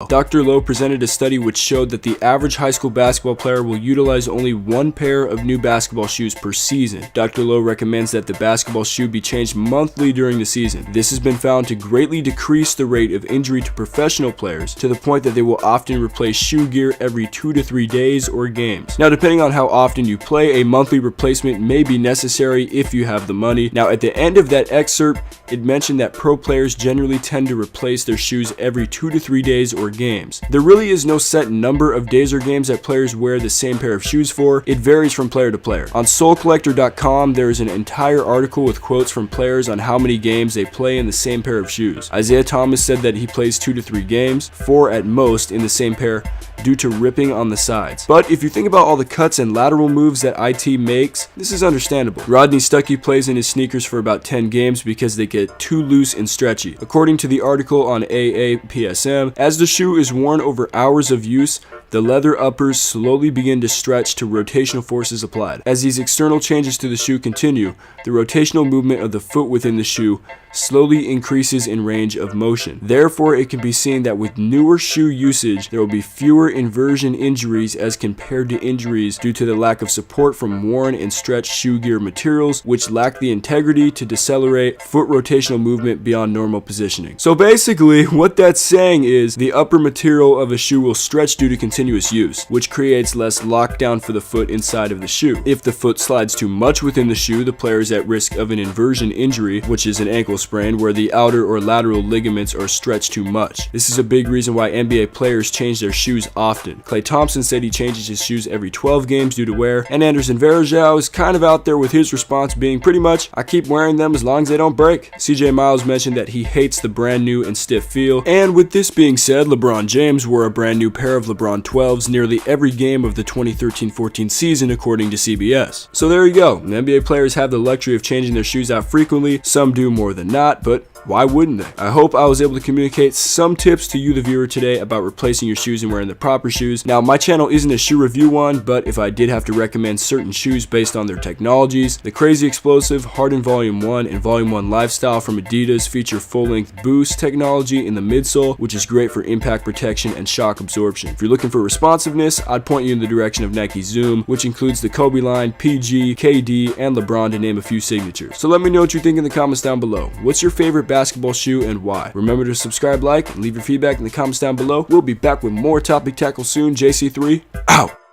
Dr. Lowe presented a study which showed that the average high school basketball player will utilize only one pair of new basketball shoes per season. Dr. Lowe recommends that the basketball shoe be changed monthly during the season. This has been found to greatly decrease the rate of injury to professional players to the point that they will often replace shoe gear every 2 to 3 days or games. Now, depending on how often you play, a monthly replacement may be necessary if you have the money. Now, at the end of that excerpt, it mentioned that pro players generally tend to replace their shoes every 2 to 3 days or games. There really is no set number of days or games that players wear the same pair of shoes for. It varies from player to player. On SoulCollector.com, there is an entire article with quotes from players on how many games they play in the same pair of shoes. Isaiah Thomas said that he plays 2 to 3 games, 4 at most in the same pair, due to ripping on the sides. But if you think about all the cuts and lateral moves that IT makes, this is understandable. Rodney Stuckey plays in his sneakers for about 10 games because they get too loose and stretchy. According to the article on AAPSM, as the shoe is worn over hours of use, the leather uppers slowly begin to stretch to rotational forces applied. As these external changes to the shoe continue, the rotational movement of the foot within the shoe slowly increases in range of motion. Therefore, it can be seen that with newer shoe usage, there will be fewer inversion injuries as compared to injuries due to the lack of support from worn and stretched shoe gear materials, which lack the integrity to decelerate foot rotational movement beyond normal positioning. So basically, what that's saying is the upper material of a shoe will stretch due to continuous use, which creates less lockdown for the foot inside of the shoe. If the foot slides too much within the shoe, the player is at risk of an inversion injury, which is an ankle sprain where the outer or lateral ligaments are stretched too much. This is a big reason why NBA players change their shoes often. Klay Thompson said he changes his shoes every 12 games due to wear, and Anderson Varejao is kind of out there with his response being pretty much, I keep wearing them as long as they don't break. CJ Miles mentioned that he hates the brand new and stiff feel, and with this being said, LeBron James wore a brand new pair of LeBron 12s nearly every game of the 2013-14 season according to CBS. So there you go. NBA players have the luxury of changing their shoes out frequently. Some do more than not, but why wouldn't they? I hope I was able to communicate some tips to you, the viewer, today about replacing your shoes and wearing the proper shoes. Now, my channel isn't a shoe review one, but if I did have to recommend certain shoes based on their technologies, the Crazy Explosive Harden Volume 1 and Volume 1 Lifestyle from Adidas feature full-length boost technology in the midsole, which is great for impact protection and shock absorption. If you're looking for responsiveness, I'd point you in the direction of Nike Zoom, which includes the Kobe line, PG, KD, and LeBron to name a few signatures. So let me know what you think in the comments down below. What's your favorite basketball shoe and why? Remember to subscribe, like, and leave your feedback in the comments down below. We'll be back with more Topic Tackle soon. JC3, out!